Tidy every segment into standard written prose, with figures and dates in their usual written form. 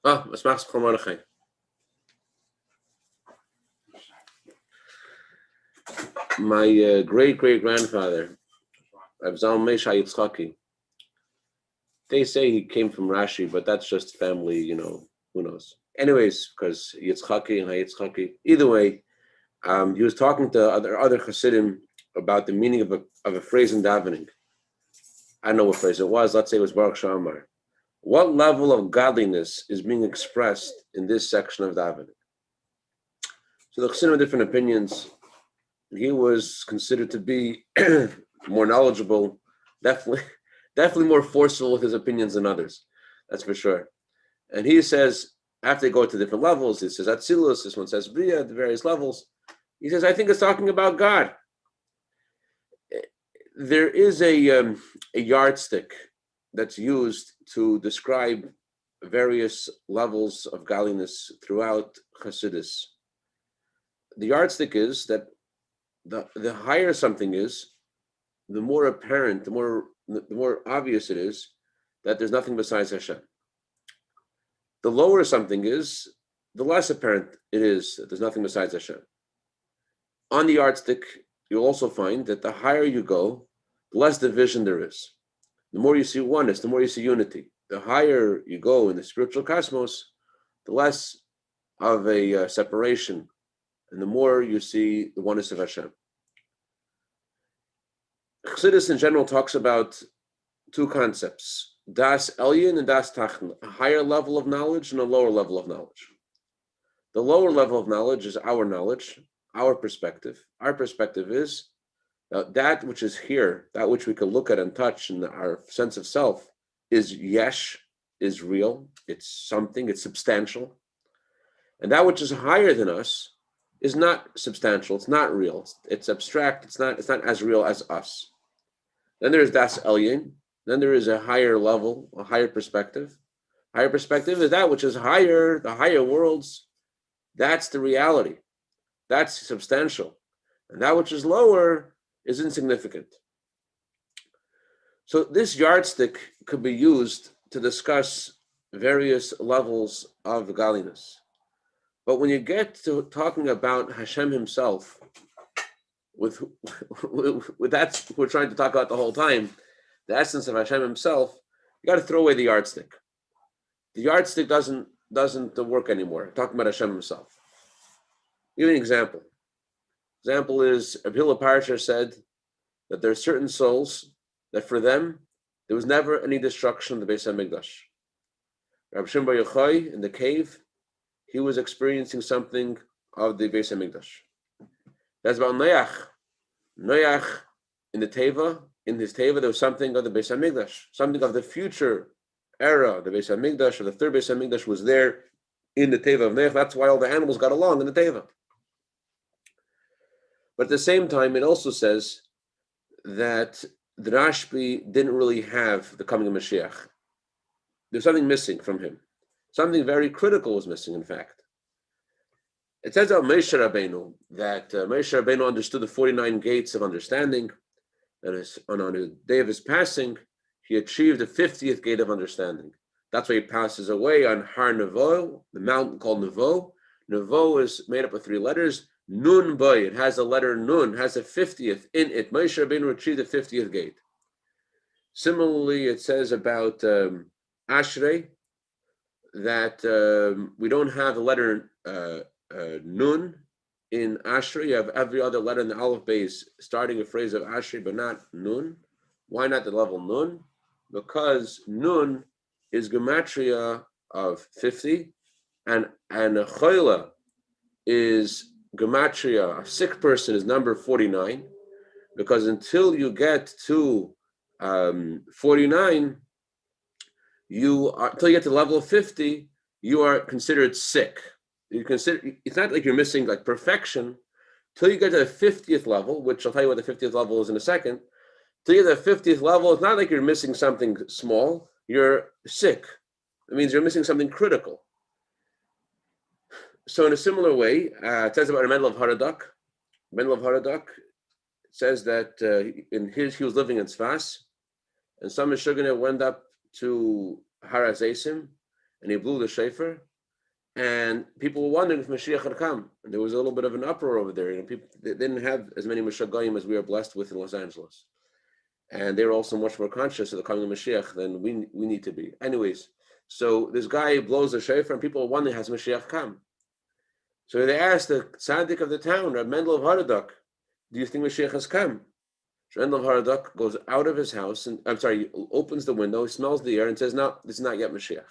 Was machst du, Mordechai? My great-great-grandfather, Avzal Mesha Yitzchaki, they say he came from Rashi, but that's just family, who knows. Anyways, because Yitzchaki and Yitzchaki, either way, he was talking to other Hasidim about the meaning of a phrase in davening. I don't know what phrase it was. Let's say it was Baruch Shamar. What level of godliness is being expressed in this section of davening? So the Chassidim have different opinions. He was considered to be more knowledgeable, definitely more forceful with his opinions than others. That's for sure. And he says, after they go to different levels, he says Atzilus, this one says Bria, the various levels. He says, I think it's talking about God. There is a yardstick that's used to describe various levels of godliness throughout Chassidus. The yardstick is that the higher something is, the more apparent, the more obvious it is that there's nothing besides Hashem. The lower something is, the less apparent it is that there's nothing besides Hashem. On the yardstick, you'll also find that the higher you go, the less division there is. The more you see oneness, the more you see unity. The higher you go in the spiritual cosmos, the less of a separation, and the more you see the oneness of Hashem. Chassidus in general talks about two concepts, das elyon and das tachton, a higher level of knowledge and a lower level of knowledge. The lower level of knowledge is our knowledge, our perspective. Our perspective is that which is here, that which we can look at and touch, and our sense of self is yesh, is real, it's something, it's substantial. And that which is higher than us is not substantial, it's not real, it's abstract, it's not as real as us. Then there's das elyon, then there is a higher level, a higher perspective. Higher perspective is that which is higher, the higher worlds, that's the reality, that's substantial. And that which is lower is insignificant. So this yardstick could be used to discuss various levels of godliness. But when you get to talking about Hashem himself, with that we're trying to talk about the whole time, the essence of Hashem himself, you got to throw away the yardstick. The yardstick doesn't work anymore. Talking about Hashem himself. Give you an example. Example is Abhila Parsha said that there are certain souls that for them there was never any destruction of the Beis Hamikdash. Rabbi Shimon Bar Yochai in the cave, he was experiencing something of the Beis Hamikdash. That's about Noach. Noach in the Teva, in his Teva, there was something of the Beis Hamikdash, something of the future era. The Beis Hamikdash, or the third Beis Hamikdash, was there in the Teva of Noach. That's why all the animals got along in the Teva. But at the same time, it also says that the Rashbi didn't really have the coming of Mashiach. There's something missing from him. Something very critical was missing, in fact. It says about Moshe Rabbeinu that Moshe Rabbeinu understood the 49 gates of understanding, and on the day of his passing, he achieved the 50th gate of understanding. That's why he passes away on Har Nevo, the mountain called Nevo. Nevo is made up of 3 letters. Nun boy, it has a letter Nun, has a 50th in it. Moshe Rabbeinu achieved the 50th gate. Similarly, it says about Ashrei that we don't have the letter Nun in Ashrei. You have every other letter in the Aleph base starting a phrase of Ashrei, but not Nun. Why not the level Nun? Because Nun is gematria of 50, and a choila is gematria, a sick person is number 49, because until you get to 49, until you get to the level of 50, you are considered sick. It's not like you're missing like perfection. Till you get to the 50th level, which I'll tell you what the 50th level is in a second. Till you get to the 50th level, it's not like you're missing something small. You're sick. It means you're missing something critical. So in a similar way, it says about a Mendel of Haradak. Mendel of Haradak says that he was living in Tzfas, and some Meshuggah went up to Har HaZeisim, and he blew the shofar, and people were wondering if Mashiach had come. And there was a little bit of an uproar over there. People they didn't have as many Mashagayim as we are blessed with in Los Angeles. And they were also much more conscious of the coming of Mashiach than we need to be. Anyways, so this guy blows the shofar, and people are wondering, has Mashiach come? So they asked the tzaddik of the town, Reb Mendel of Haradok, do you think Mashiach has come? Mendel of Haradok goes out of his house, and opens the window, he smells the air, and says, no, this is not yet Mashiach.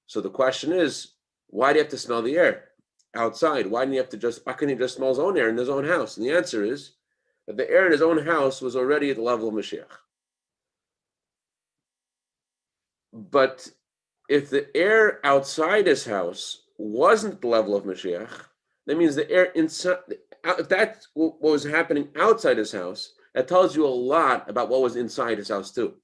So the question is, why do you have to smell the air outside? Why couldn't he just smell his own air in his own house? And the answer is that the air in his own house was already at the level of Mashiach. But if the air outside his house wasn't at the level of Mashiach, that means the air inside, if that's what was happening outside his house, that tells you a lot about what was inside his house too.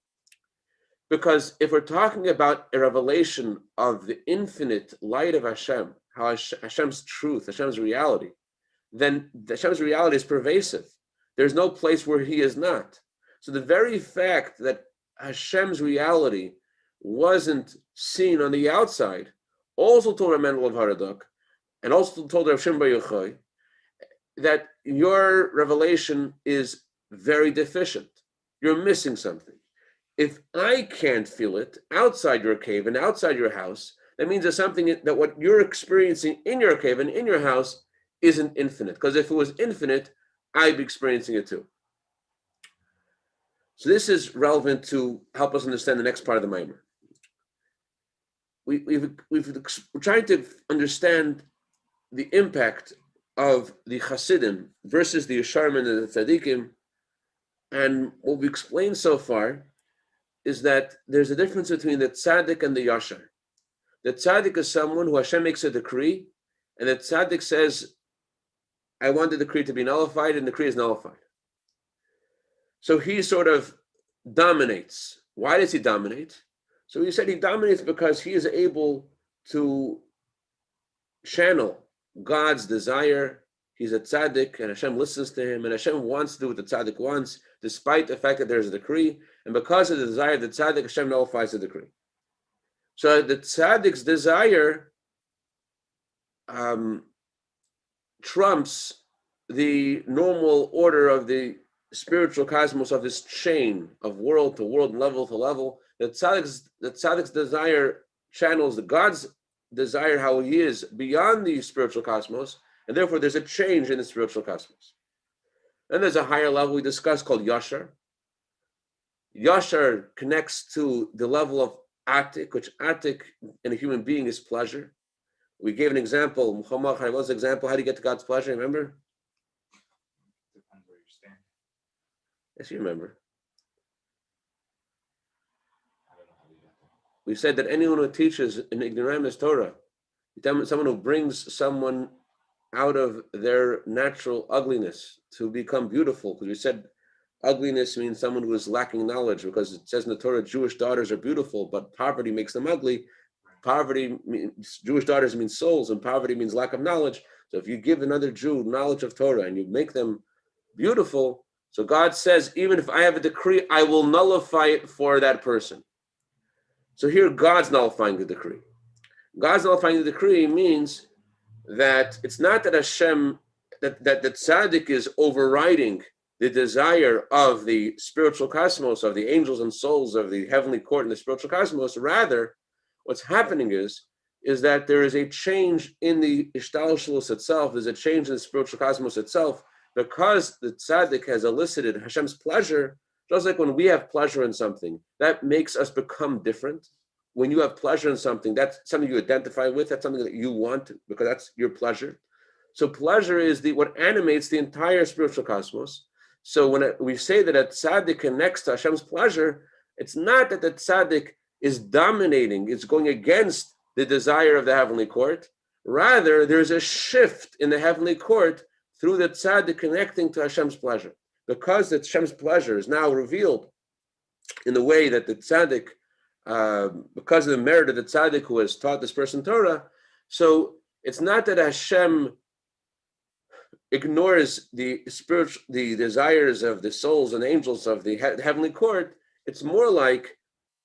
Because if we're talking about a revelation of the infinite light of Hashem, how Hashem's truth, Hashem's reality, then Hashem's reality is pervasive. There's no place where he is not. So the very fact that Hashem's reality wasn't seen on the outside also told Reb Mendel of Haradok, and also told Rav Shimon Bar Yochai, that your revelation is very deficient. You're missing something. If I can't feel it outside your cave and outside your house, that means there's something that what you're experiencing in your cave and in your house isn't infinite. Because if it was infinite, I'd be experiencing it too. So this is relevant to help us understand the next part of the Maamar. We're trying to understand the impact of the Hasidim versus the Yesharim and the Tzadikim. And what we explained so far is that there's a difference between the tzaddik and the yashar. The tzaddik is someone who Hashem makes a decree, and the tzaddik says, I want the decree to be nullified, and the decree is nullified. So he sort of dominates. Why does he dominate? So he said he dominates because he is able to channel God's desire. He's a tzaddik, and Hashem listens to him, and Hashem wants to do what the tzaddik wants, despite the fact that there's a decree. And because of the desire of the tzaddik, Hashem nullifies the decree. So the tzaddik's desire trumps the normal order of the spiritual cosmos, of this chain of world to world and level to level. The tzaddik's desire channels the God's desire, how he is beyond the spiritual cosmos, and therefore there's a change in the spiritual cosmos. And there's a higher level we discussed called yashar. Yashar connects to the level of atik, which atik in a human being is pleasure. We gave an example. Muhammad, what was the example? How do you get to God's pleasure? Remember? Depends where you stand. Yes, you remember. I don't know how you get there. We said that anyone who teaches an ignoramus Torah, someone who brings someone out of their natural ugliness to become beautiful, because we said ugliness means someone who is lacking knowledge, because it says in the Torah, Jewish daughters are beautiful, but poverty makes them ugly. Poverty means, Jewish daughters mean souls, and poverty means lack of knowledge. So if you give another Jew knowledge of Torah and you make them beautiful, so God says, even if I have a decree, I will nullify it for that person. So here God's nullifying the decree. God's nullifying the decree means that it's not that Hashem, that the tzaddik is overriding the desire of the spiritual cosmos, of the angels and souls of the heavenly court and the spiritual cosmos. Rather, what's happening is that there is a change in the ishtalshelus itself. There's a change in the spiritual cosmos itself, because the tzaddik has elicited Hashem's pleasure. Just like when we have pleasure in something, that makes us become different. When you have pleasure in something, that's something you identify with. That's something that you want because that's your pleasure. So pleasure is what animates the entire spiritual cosmos. So when we say that a tzaddik connects to Hashem's pleasure, it's not that the tzaddik is dominating, it's going against the desire of the heavenly court. Rather, there's a shift in the heavenly court through the tzaddik connecting to Hashem's pleasure. Because the Hashem's pleasure is now revealed in the way that the tzaddik, because of the merit of the tzaddik who has taught this person Torah, so it's not that Hashem ignores the desires of the souls and angels of the heavenly court. It's more like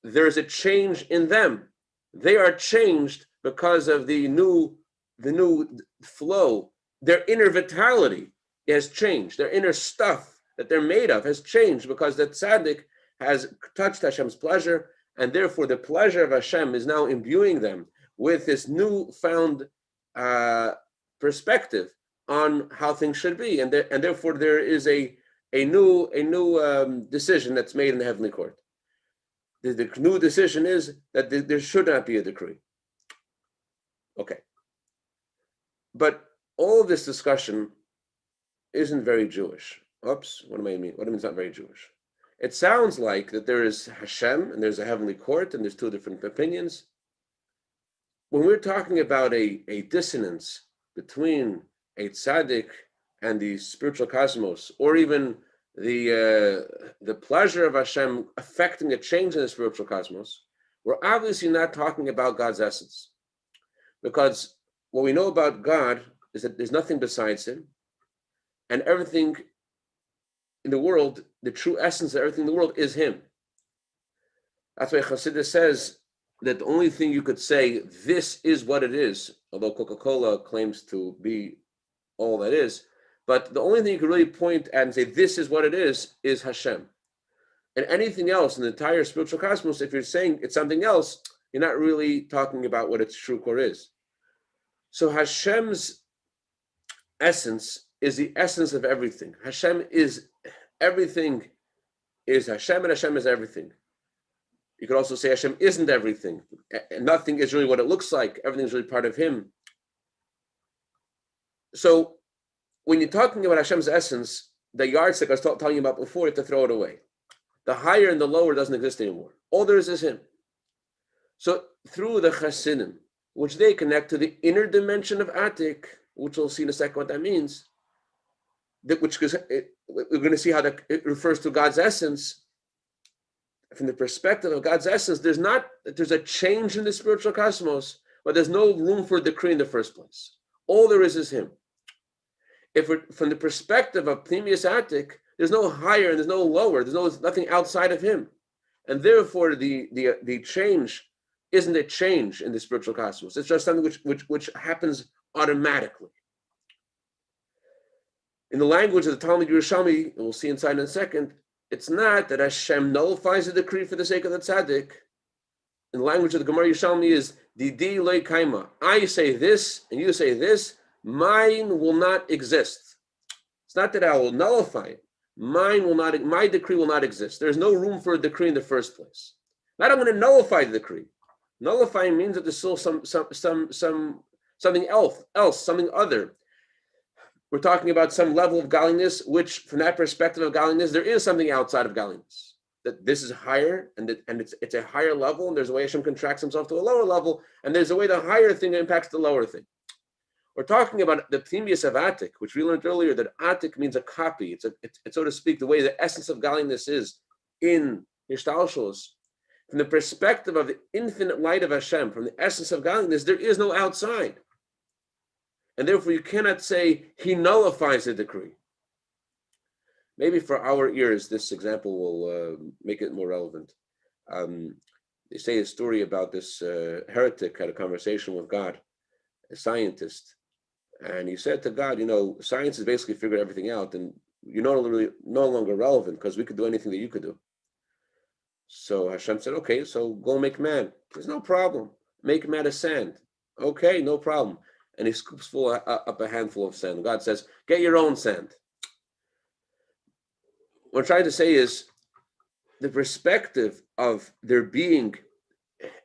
there's a change in them. they are changed because of the new flow. Their inner vitality has changed. Their inner stuff that they're made of has changed because the tzaddik has touched Hashem's pleasure, and therefore the pleasure of Hashem is now imbuing them with this newfound perspective on how things should be, and therefore there is a new decision that's made in the heavenly court. The new decision is that there should not be a decree. Okay. But all of this discussion isn't very Jewish. Oops, what do I mean? What do I mean it's not very Jewish? It sounds like that there is Hashem and there's a heavenly court and there's two different opinions. When we're talking about a dissonance between a tzaddik and the spiritual cosmos, or even the pleasure of Hashem affecting a change in the spiritual cosmos, we're obviously not talking about God's essence. Because what we know about God is that there's nothing besides him, and everything in the world, the true essence of everything in the world is him. That's why Chassidus says that the only thing you could say, this is what it is, although Coca-Cola claims to be all that is, but the only thing you could really point at and say, this is what it is Hashem. And anything else in the entire spiritual cosmos, if you're saying it's something else, you're not really talking about what its true core is. So Hashem's essence is the essence of everything. Hashem is everything, is Hashem, and Hashem is everything. You could also say Hashem isn't everything. Nothing is really what it looks like. Everything is really part of him. So when you're talking about Hashem's essence, the yardstick I was telling you about before, you have to throw it away. The higher and the lower doesn't exist anymore. All there is him. So through the Chasidim, which they connect to the inner dimension of Atik, which we'll see in a second what that means, we're going to see how it refers to God's essence. From the perspective of God's essence, there's a change in the spiritual cosmos, but there's no room for a decree in the first place. All there is him. If we're from the perspective of Pnimius Atik, there's no higher and there's no lower, there's nothing outside of him. And therefore the change isn't a change in the spiritual cosmos. It's just something which happens automatically. In the language of the Talmud Yerushalmi, and we'll see inside in a second, it's not that Hashem nullifies the decree for the sake of the tzaddik. In the language of the Gemara Yerushalmi is Didi loy kaima. I say this and you say this, mine will not exist. It's not that I will nullify it. My decree will not exist. There's no room for a decree in the first place. Not I'm going to nullify the decree. Nullifying means that there's still something else, something other. We're talking about some level of godliness, which from that perspective of godliness, there is something outside of godliness. That this is higher, and it's a higher level, and there's a way Hashem contracts himself to a lower level, and there's a way the higher thing impacts the lower thing. We're talking about the Pnimius of Atik, which we learned earlier, that Atik means a copy. It's so to speak, the way the essence of godliness is in Yishtalshalos. From the perspective of the infinite light of Hashem, from the essence of godliness, there is no outside. And therefore, you cannot say he nullifies the decree. Maybe for our ears, this example will make it more relevant. They say a story about this heretic had a conversation with God, a scientist, and he said to God, science has basically figured everything out, and you're no longer relevant because we could do anything that you could do. So Hashem said, okay, so go make man. There's no problem. Make him out of sand. Okay, no problem. And he scoops up a handful of sand. God says, get your own sand. What I'm trying to say is the perspective of there being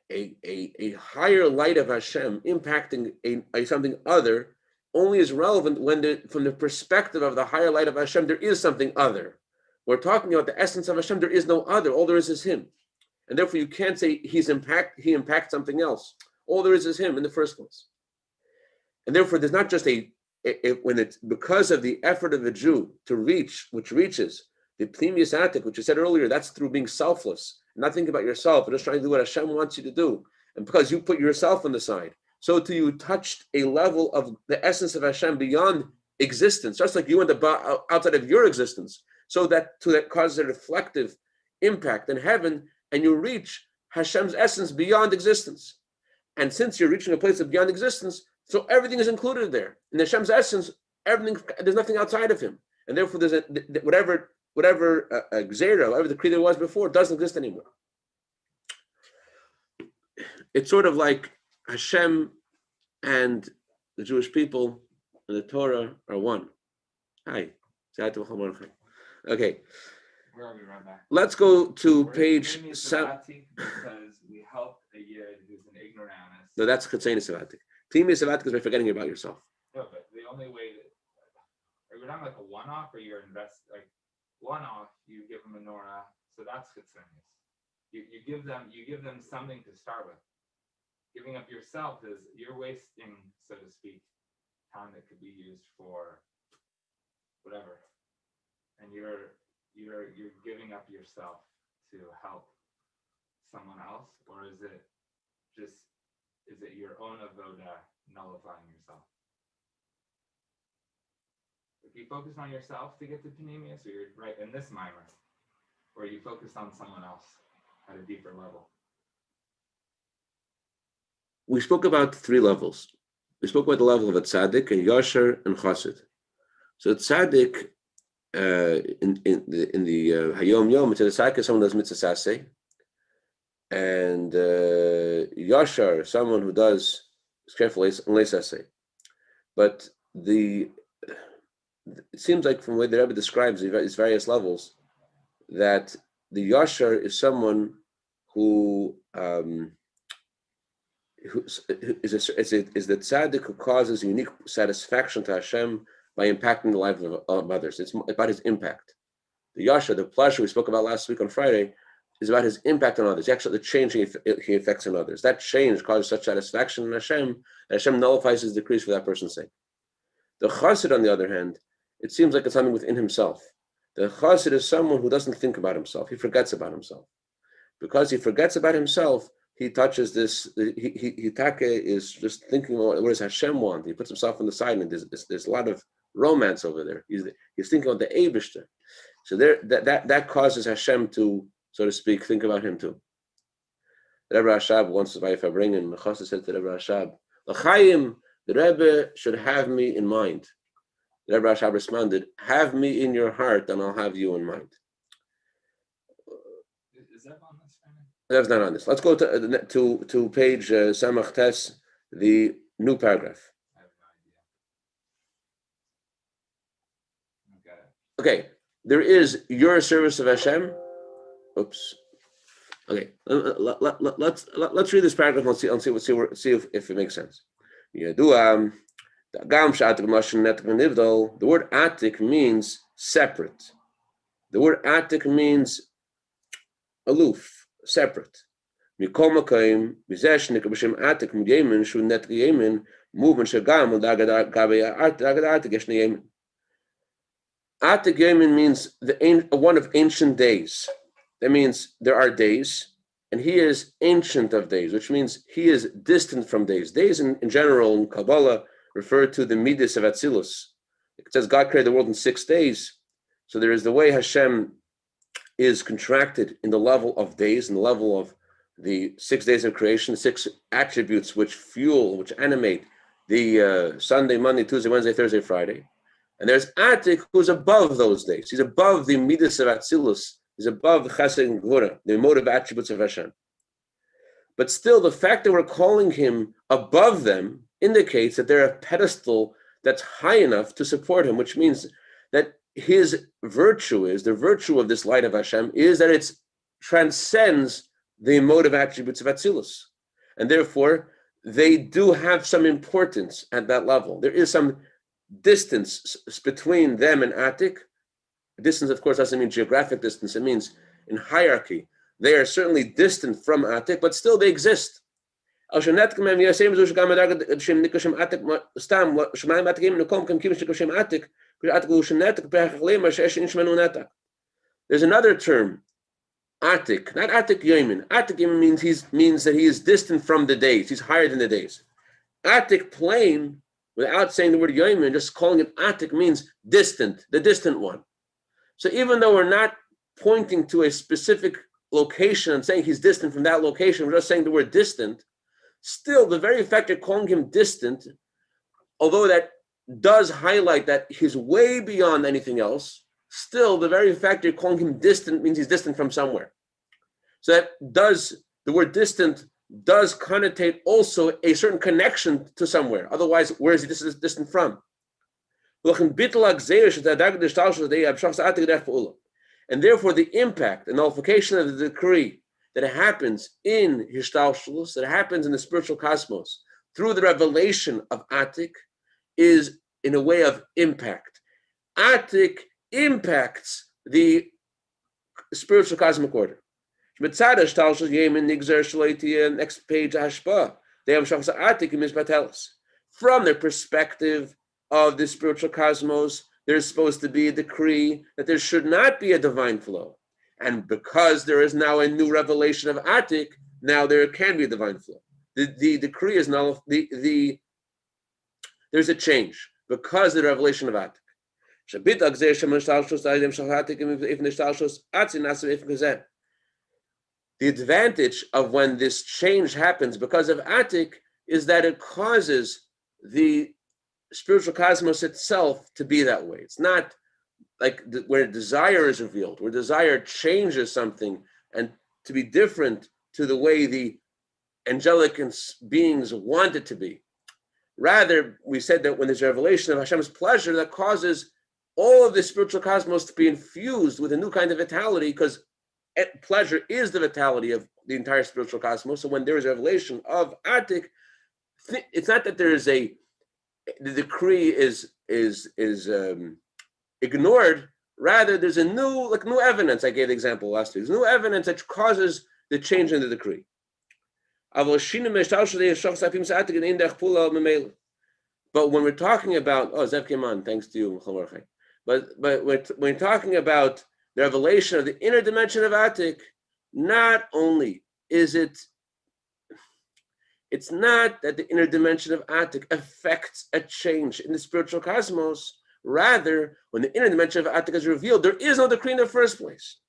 a higher light of Hashem impacting something other only is relevant when from the perspective of the higher light of Hashem, there is something other. We're talking about the essence of Hashem, there is no other. All there is him. And therefore you can't say he impacts something else. All there is him in the first place. And therefore, there's not just when it's because of the effort of the Jew to reach, which reaches the Pnimius Atik, which you said earlier, that's through being selfless, not thinking about yourself, but just trying to do what Hashem wants you to do. And because you put yourself on the side, so too you touched a level of the essence of Hashem beyond existence, just like you went outside of your existence, so that causes a reflective impact in heaven, and you reach Hashem's essence beyond existence. And since you're reaching a place of beyond existence, so everything is included there. In Hashem's essence, everything, there's nothing outside of him. And therefore, there's whatever Gzeira, whatever the creator was before, doesn't exist anymore. It's sort of like Hashem and the Jewish people and the Torah are one. Hi. Okay. Where are we right back? Let's go to We're page in 7. because we helped a yid who's an ignoramus. No, that's Chatzeni Savatik. Timi Savatik is by forgetting about yourself. No, but the only way that are you not like a one-off, or you're like one-off? You give them a Nora, so that's Chatzeni. You give them something to start with. Giving up yourself is you're wasting, so to speak, time that could be used for whatever, and you're giving up yourself to help someone else, or is it your own avoda nullifying yourself? If you focus on yourself to get to Panemius, or you're right in this Maamar, or you focus on someone else at a deeper level. We spoke about 3 levels. We spoke about the level of a tzaddik and yasher and chassid. So a tzaddik in the hayom yom, it's a tzaddik is someone who does mitzvah saseh, and yasher, someone who does careful saseh. But it seems like from the way the Rebbe describes these various levels, that the yasher is someone who is the tzaddik who causes a unique satisfaction to Hashem by impacting the lives of others. It's about his impact. The yasha, the pleasure we spoke about last week on Friday, is about his impact on others. Actually, the change he affects on others. That change causes such satisfaction in Hashem that Hashem nullifies his decrees for that person's sake. The chassid, on the other hand, it seems like it's something within himself. The chassid is someone who doesn't think about himself. He forgets about himself. Because he forgets about himself, he touches this. He is just thinking, what does Hashem want? He puts himself on the side, and there's a lot of romance over there. He's thinking about the Eibishter. So that causes Hashem to, so to speak, think about him too. The Rebbe Rashab once by Fabringen, the Chassid said to the Rebbe Rashab, "L'chaim, the Rebbe should have me in mind." The Rebbe Rashab responded, "Have me in your heart, and I'll have you in mind." Is that on this? That's not on this. Let's go to page Samach Tes, the new paragraph. I have no idea. Okay. Okay, there is your service of Hashem. Oops. Okay, let's read this paragraph and see if it makes sense. The word atik means separate. The word atik means aloof, separate. Atik Yemin means one of ancient days. That means there are days, and he is ancient of days, which means he is distant from days. Days in general in Kabbalah refer to the Midas of Atzilus. It says God created the world in 6 days. So there is the way Hashem is contracted in the level of days, in the level of the 6 days of creation, 6 attributes which animate the Sunday, Monday, Tuesday, Wednesday, Thursday, Friday. And there's Atik, who's above those days. He's above the Midas of Atzilus. He's above the Chesed and Gvura, the emotive attributes of Hashem. But still, the fact that we're calling him above them indicates that they're a pedestal that's high enough to support him, which means that his virtue the virtue of this light of Hashem is that it transcends the emotive attributes of Atzilus. And therefore, they do have some importance at that level. There is some distance between them and Atik. Distance, of course, doesn't mean geographic distance. It means in hierarchy. They are certainly distant from Atik, but still they exist. Because Atik there's another term, Atik, not Atik Yomin. Atik Yomin means that he is distant from the days. He's higher than the days. Atik plain, without saying the word Yomin, just calling it Atik means distant, the distant one. So even though we're not pointing to a specific location and saying he's distant from that location, we're just saying the word distant. still the very fact you're calling him distant, although that does highlight that he's way beyond anything else, still the very fact you're calling him distant means he's distant from somewhere. So that does, the word distant does connotate also a certain connection to somewhere. Otherwise, where is he distant from? And therefore the impact, the nullification of the decree that happens in Hishtalshelus, that happens in the spiritual cosmos through the revelation of Atik, is in a way of impact. Atik impacts the spiritual cosmic order. Next page, from the perspective of the spiritual cosmos, there's supposed to be a decree that there should not be a divine flow. And because there is now a new revelation of Atik, now there can be a divine flow. The decree is null. There's a change because of the revelation of Atik. The advantage of when this change happens because of Atik is that it causes the spiritual cosmos itself to be that way. It's not like where desire is revealed, where desire changes something and to be different to the way the angelic beings want it to be. Rather, we said that when there's a revelation of Hashem's pleasure, that causes all of the spiritual cosmos to be infused with a new kind of vitality, because pleasure is the vitality of the entire spiritual cosmos. So when there is a revelation of Atik, it's not that there is the decree is ignored. Rather, there's a new evidence. I gave the example last week. There's new evidence that causes the change in the decree. But when we're talking about, Zev came on, thanks to you. But when we're talking about the revelation of the inner dimension of Atik, not only is it's not that the inner dimension of Atik affects a change in the spiritual cosmos. Rather, when the inner dimension of Atik is revealed, there is no decree in the first place.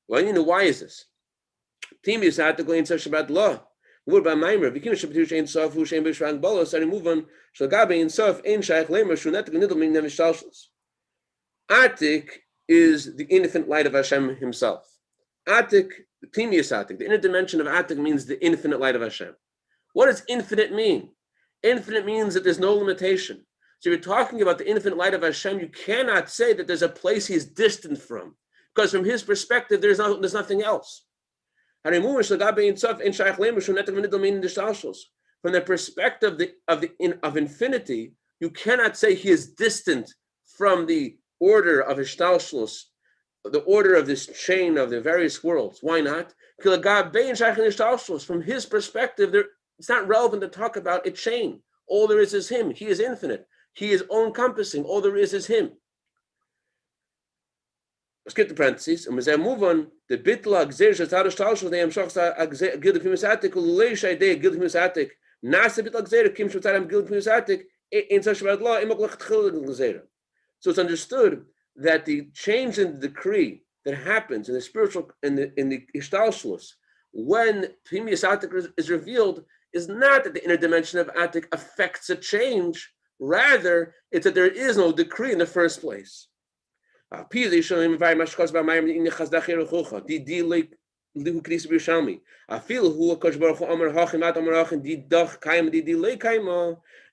Well, why is this? Word by Maamar, Atik is the infinite light of Hashem himself. Atik, the inner dimension of Atik means the infinite light of Hashem. What does infinite mean? Infinite means that there's no limitation. So if you're talking about the infinite light of Hashem, you cannot say that there's a place he's distant from, because from his perspective, there's nothing else. From the perspective of infinity, you cannot say he is distant from the order of Hishtalshelus, the order of this chain of the various worlds. Why not? From his perspective, it's not relevant to talk about a chain. All there is him. He is infinite. He is all-encompassing. All there is him. Skip the parentheses, and we say move on. The bitla gzer shtar shtalshel they am shachsa gilad pimisatik uleishay day gilad pimisatik nasa bitla gzer kim shtaram gilad pimisatik in such bad law imok tchil gzer. So it's understood that the change in the decree that happens in the spiritual in the Hishtalshelus when Pimius Atik is revealed is not that the inner dimension of Atik affects a change. Rather, it's that there is no decree in the first place. Because there is a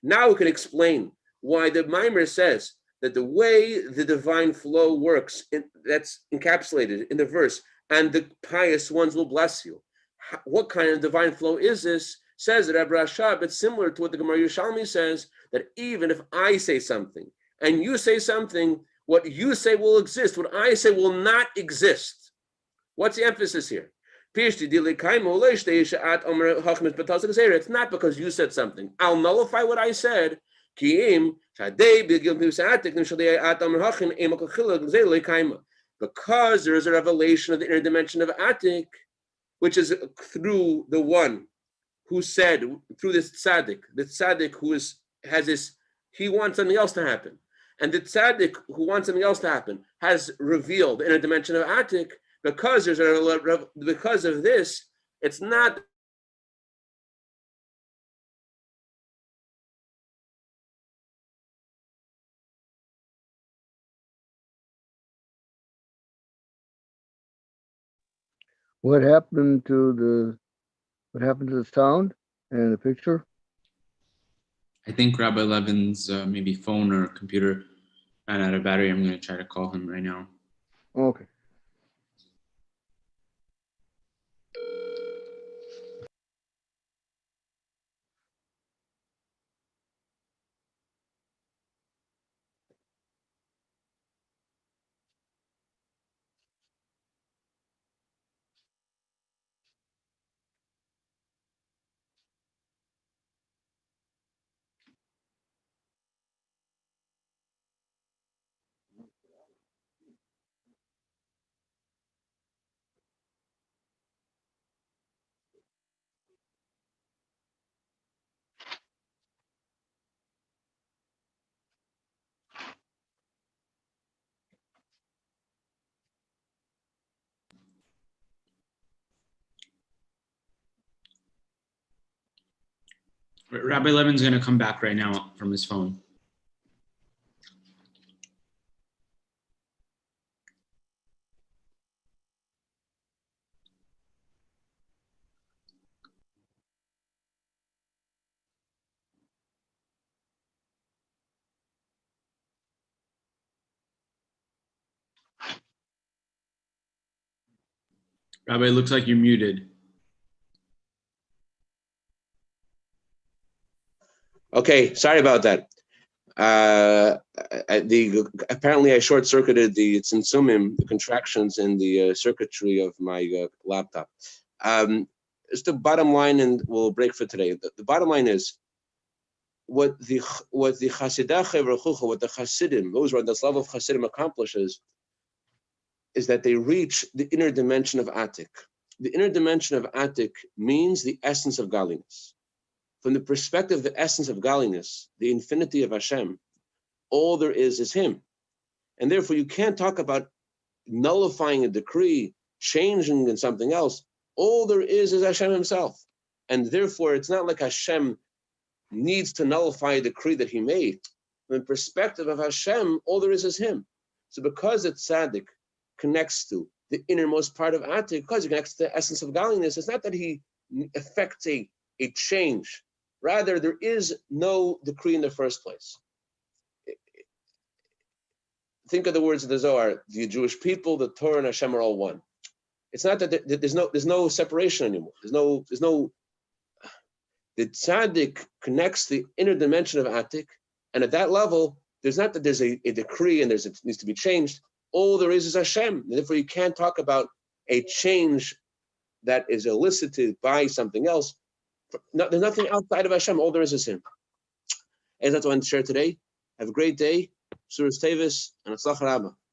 now we can explain why the Maamar says that the way the divine flow works, that's encapsulated in the verse, and the pious ones will bless you. What kind of divine flow is this? Says that Rabbi Rashab, it's similar to what the Gemara Yerushalmi says, that even if I say something and you say something, what you say will exist, what I say will not exist. What's the emphasis here? It's not because you said something. I'll nullify what I said. Because there is a revelation of the inner dimension of Atik, which is through the one who said, through this tzaddik who has this, he wants something else to happen. And the tzaddik who wants something else to happen has revealed the inner dimension of Atik. Because of this, it's not What happened to the sound and the picture? I think Rabbi Levin's maybe phone or computer ran out of battery. I'm going to try to call him right now. Okay. Rabbi Levin's going to come back right now from his phone. Rabbi, it looks like you're muted. Okay, sorry about that. Apparently I short-circuited the tzimtzumim, the contractions in the circuitry of my laptop. It's the bottom line, and we'll break for today. The bottom line is what the Hasidim, those who are at this level of Hasidim accomplishes, is that they reach the inner dimension of Atik. The inner dimension of Atik means the essence of godliness. From the perspective of the essence of godliness, the infinity of Hashem, all there is Him. And therefore, you can't talk about nullifying a decree, changing in something else. All there is Hashem Himself. And therefore, it's not like Hashem needs to nullify a decree that He made. From the perspective of Hashem, all there is Him. So because it's tzaddik connects to the innermost part of Atik, because it connects to the essence of godliness, it's not that he affects a change. Rather, there is no decree in the first place. Think of the words of the Zohar: the Jewish people, the Torah, and Hashem are all one. It's not that there's no separation anymore. There's no. The tzaddik connects the inner dimension of Atik, and at that level, there's not that there's a decree and it needs to be changed. All there is Hashem. And therefore, you can't talk about a change that is elicited by something else. There's nothing outside of Hashem. All there is Him. And that's what I want to share today. Have a great day. Surah Tevis and Atzlach Rabba.